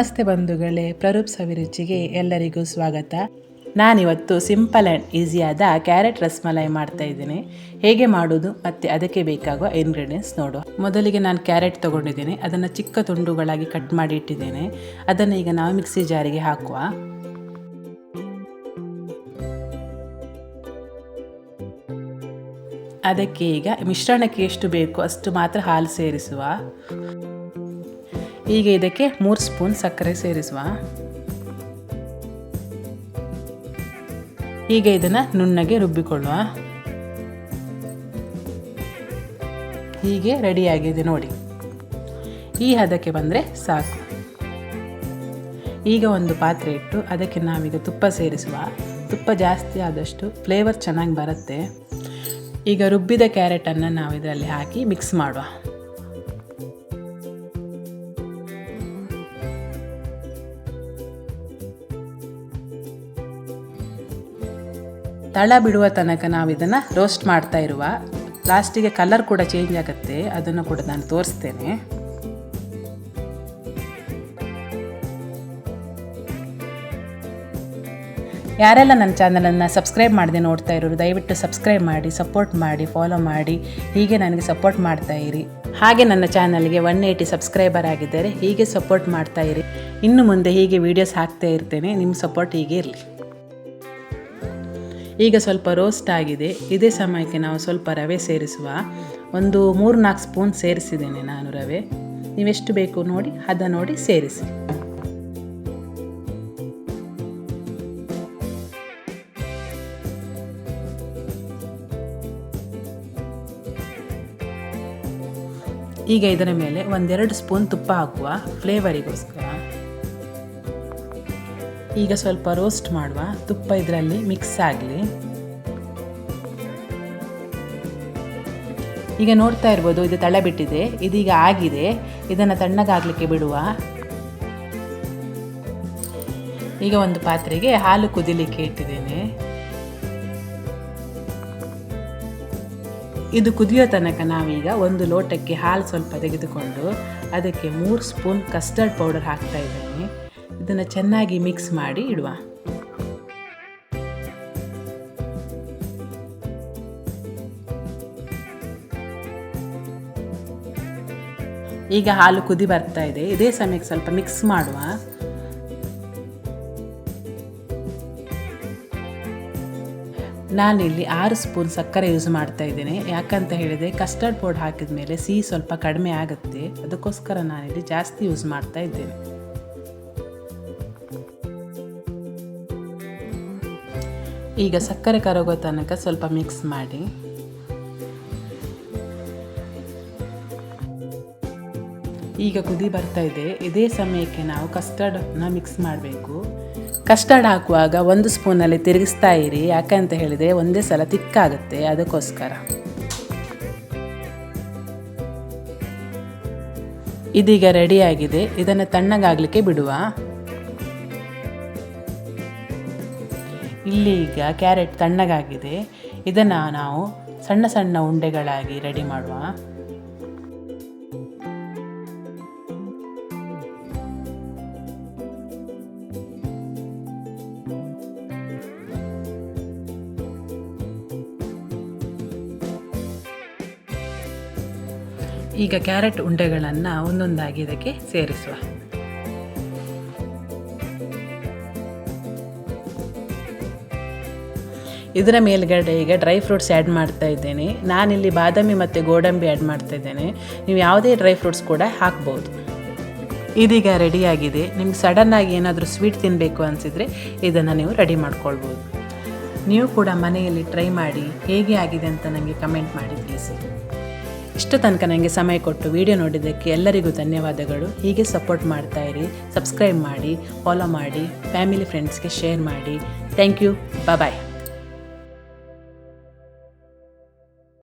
ನಮಸ್ತೆ ಬಂಧುಗಳೇ, ಪ್ರರೂಪ್ ಸವಿರುಚಿಗೆ ಎಲ್ಲರಿಗೂ ಸ್ವಾಗತ. ನಾನಿವತ್ತು ಸಿಂಪಲ್ ಆ್ಯಂಡ್ ಈಸಿಯಾದ ಕ್ಯಾರೆಟ್ ರಸಮಲೈ ಮಾಡ್ತಾ ಇದ್ದೀನಿ. ಹೇಗೆ ಮಾಡೋದು ಮತ್ತು ಅದಕ್ಕೆ ಬೇಕಾಗುವ ಇಂಗ್ರೀಡಿಯೆಂಟ್ಸ್ ನೋಡುವ. ಮೊದಲಿಗೆ ನಾನು ಕ್ಯಾರೆಟ್ ತೊಗೊಂಡಿದ್ದೇನೆ. ಅದನ್ನು ಚಿಕ್ಕ ತುಂಡುಗಳಾಗಿ ಕಟ್ ಮಾಡಿ ಇಟ್ಟಿದ್ದೇನೆ. ಅದನ್ನು ಈಗ ನಾವು ಮಿಕ್ಸಿ ಜಾರಿಗೆ ಹಾಕುವ. ಅದಕ್ಕೆ ಈಗ ಮಿಶ್ರಣಕ್ಕೆ ಎಷ್ಟು ಬೇಕು ಅಷ್ಟು ಮಾತ್ರ ಹಾಲು ಸೇರಿಸುವ. ಈಗ ಇದಕ್ಕೆ 3 ಸ್ಪೂನ್ ಸಕ್ಕರೆ ಸೇರಿಸುವ. ಈಗ ಇದನ್ನು ನುಣ್ಣಗೆ ರುಬ್ಬಿಕೊಳ್ಳುವ. ಹೀಗೆ ರೆಡಿಯಾಗಿದೆ ನೋಡಿ. ಈ ಹದಕ್ಕೆ ಬಂದರೆ ಸಾಕು. ಈಗ ಒಂದು ಪಾತ್ರೆ ಇಟ್ಟು ಅದಕ್ಕೆ ನಾವೀಗ ತುಪ್ಪ ಸೇರಿಸುವ. ತುಪ್ಪ ಜಾಸ್ತಿ ಆದಷ್ಟು ಫ್ಲೇವರ್ ಚೆನ್ನಾಗಿ ಬರುತ್ತೆ. ಈಗ ರುಬ್ಬಿದ ಕ್ಯಾರೆಟನ್ನು ನಾವು ಇದರಲ್ಲಿ ಹಾಕಿ ಮಿಕ್ಸ್ ಮಾಡುವ. ತಳ ಬಿಡುವ ತನಕ ನಾವು ಇದನ್ನು ರೋಸ್ಟ್ ಮಾಡ್ತಾ ಇರುವ. ಲಾಸ್ಟಿಗೆ ಕಲರ್ ಕೂಡ ಚೇಂಜ್ ಆಗುತ್ತೆ, ಅದನ್ನು ಕೂಡ ನಾನು ತೋರಿಸ್ತೇನೆ. ಯಾರೆಲ್ಲ ನನ್ನ ಚಾನಲನ್ನು ಸಬ್ಸ್ಕ್ರೈಬ್ ಮಾಡದೆ ನೋಡ್ತಾ ಇರೋರು ದಯವಿಟ್ಟು ಸಬ್ಸ್ಕ್ರೈಬ್ ಮಾಡಿ, ಸಪೋರ್ಟ್ ಮಾಡಿ, ಫಾಲೋ ಮಾಡಿ. ಹೀಗೆ ನನಗೆ ಸಪೋರ್ಟ್ ಮಾಡ್ತಾ ಇರಿ. ಹಾಗೆ ನನ್ನ ಚಾನಲ್ಗೆ 180 ಸಬ್ಸ್ಕ್ರೈಬರ್ ಆಗಿದ್ದಾರೆ. ಹೀಗೆ ಸಪೋರ್ಟ್ ಮಾಡ್ತಾ ಇರಿ. ಇನ್ನು ಮುಂದೆ ಹೀಗೆ ವೀಡಿಯೋಸ್ ಹಾಕ್ತಾ ಇರ್ತೇನೆ. ನಿಮ್ಮ ಸಪೋರ್ಟ್ ಹೀಗೆ ಇರಲಿ. ಈಗ ಸ್ವಲ್ಪ ರೋಸ್ಟ್ ಆಗಿದೆ. ಇದೇ ಸಮಯಕ್ಕೆ ನಾವು ಸ್ವಲ್ಪ ರವೆ ಸೇರಿಸುವ. ಒಂದು 3-4 ಸ್ಪೂನ್ ಸೇರಿಸಿದ್ದೇನೆ ನಾನು ರವೆ. ನೀವೆಷ್ಟು ಬೇಕು ನೋಡಿ, ಹದ ನೋಡಿ ಸೇರಿಸಿ. ಈಗ ಇದರ ಮೇಲೆ 1-2 ಸ್ಪೂನ್ ತುಪ್ಪ ಹಾಕುವ ಫ್ಲೇವರಿಗೋಸ್ಕರ. ಈಗ ಸ್ವಲ್ಪ ರೋಸ್ಟ್ ಮಾಡುವ. ತುಪ್ಪ ಇದರಲ್ಲಿ ಮಿಕ್ಸ್ ಆಗಲಿ. ಈಗ ನೋಡ್ತಾ ಇರ್ಬೋದು, ಇದು ತಳ ಬಿಟ್ಟಿದೆ. ಇದೀಗ ಆಗಿದೆ. ಇದನ್ನು ತಣ್ಣಗಾಗಲಿಕ್ಕೆ ಬಿಡುವ. ಈಗ ಒಂದು ಪಾತ್ರೆಗೆ ಹಾಲು ಕುದಿಲಿಕ್ಕೆ ಇಟ್ಟಿದ್ದೇನೆ. ಇದು ಕುದಿಯೋ ತನಕ ನಾವೀಗ ಒಂದು ಲೋಟಕ್ಕೆ ಹಾಲು ಸ್ವಲ್ಪ ತೆಗೆದುಕೊಂಡು ಅದಕ್ಕೆ 3 ಸ್ಪೂನ್ ಕಸ್ಟರ್ಡ್ ಪೌಡರ್ ಹಾಕ್ತಾ ಇದ್ದೇನೆ. ಇದನ್ನು ಚೆನ್ನಾಗಿ ಮಿಕ್ಸ್ ಮಾಡಿ ಇಡುವ. ಈಗ ಹಾಲು ಕುದಿ ಬರ್ತಾ ಇದೆ. ಇದೇ ಸಮಯಕ್ಕೆ ಸ್ವಲ್ಪ ಮಿಕ್ಸ್ ಮಾಡುವ. ನಾನಿಲ್ಲಿ 6 ಸ್ಪೂನ್ ಸಕ್ಕರೆ ಯೂಸ್ ಮಾಡ್ತಾ ಇದ್ದೇನೆ. ಯಾಕಂತ ಹೇಳಿದರೆ ಕಸ್ಟರ್ಡ್ ಪೌಡರ್ ಹಾಕಿದ ಮೇಲೆ ಸಿಹಿ ಸ್ವಲ್ಪ ಕಡಿಮೆ ಆಗುತ್ತೆ. ಅದಕ್ಕೋಸ್ಕರ ನಾನಿಲ್ಲಿ ಜಾಸ್ತಿ ಯೂಸ್ ಮಾಡ್ತಾ ಇದ್ದೇನೆ. ಈಗ ಸಕ್ಕರೆ ಕರಗೋ ತನಕ ಸ್ವಲ್ಪ ಮಿಕ್ಸ್ ಮಾಡಿ. ಈಗ ಕುದಿ ಬರ್ತಾ ಇದೆ. ಇದೇ ಸಮಯಕ್ಕೆ ನಾವು ಕಸ್ಟರ್ಡನ್ನು ಮಿಕ್ಸ್ ಮಾಡಬೇಕು. ಕಸ್ಟರ್ಡ್ ಹಾಕುವಾಗ 1 ಸ್ಪೂನಲ್ಲಿ ತಿರುಗಿಸ್ತಾ ಇರಿ. ಯಾಕಂತ ಹೇಳಿದರೆ ಒಂದೇ ಸಲ ತಿಕ್ಕಾಗುತ್ತೆ, ಅದಕ್ಕೋಸ್ಕರ. ಇದೀಗ ರೆಡಿಯಾಗಿದೆ. ಇದನ್ನು ತಣ್ಣಗಾಗಲಿಕ್ಕೆ ಬಿಡುವ. ಇಲ್ಲಿ ಈಗ ಕ್ಯಾರೆಟ್ ತಣ್ಣಗಾಗಿದೆ. ಇದನ್ನು ನಾವು ಸಣ್ಣ ಸಣ್ಣ ಉಂಡೆಗಳಾಗಿ ರೆಡಿ ಮಾಡುವ. ಈಗ ಕ್ಯಾರೆಟ್ ಉಂಡೆಗಳನ್ನು ಒಂದೊಂದಾಗಿ ಇದಕ್ಕೆ ಸೇರಿಸುವ. ಇದರ ಮೇಲ್ಗಡೆ ಈಗ ಡ್ರೈ ಫ್ರೂಟ್ಸ್ ಆ್ಯಡ್ ಮಾಡ್ತಾ ಇದ್ದೇನೆ. ನಾನಿಲ್ಲಿ ಬಾದಾಮಿ ಮತ್ತು ಗೋಡಂಬಿ ಆ್ಯಡ್ ಮಾಡ್ತಾ ಇದ್ದೇನೆ. ನೀವು ಯಾವುದೇ ಡ್ರೈ ಫ್ರೂಟ್ಸ್ ಕೂಡ ಹಾಕ್ಬೋದು. ಇದೀಗ ರೆಡಿಯಾಗಿದೆ. ನಿಮ್ಗೆ ಸಡನ್ನಾಗಿ ಏನಾದರೂ ಸ್ವೀಟ್ ತಿನ್ನಬೇಕು ಅನಿಸಿದರೆ ಇದನ್ನು ನೀವು ರೆಡಿ ಮಾಡ್ಕೊಳ್ಬೋದು. ನೀವು ಕೂಡ ಮನೆಯಲ್ಲಿ ಟ್ರೈ ಮಾಡಿ ಹೇಗೆ ಆಗಿದೆ ಅಂತ ನನಗೆ ಕಮೆಂಟ್ ಮಾಡಿ ತಿಳಿಸಿ. ಇಷ್ಟು ತನಕ ನನಗೆ ಸಮಯ ಕೊಟ್ಟು ವಿಡಿಯೋ ನೋಡಿದ್ದಕ್ಕೆ ಎಲ್ಲರಿಗೂ ಧನ್ಯವಾದಗಳು. ಹೀಗೆ ಸಪೋರ್ಟ್ ಮಾಡ್ತಾ ಇರಿ. ಸಬ್ಸ್ಕ್ರೈಬ್ ಮಾಡಿ, ಫಾಲೋ ಮಾಡಿ, ಫ್ಯಾಮಿಲಿ ಫ್ರೆಂಡ್ಸ್ಗೆ ಶೇರ್ ಮಾಡಿ. Thank you. ಬಾಯ್.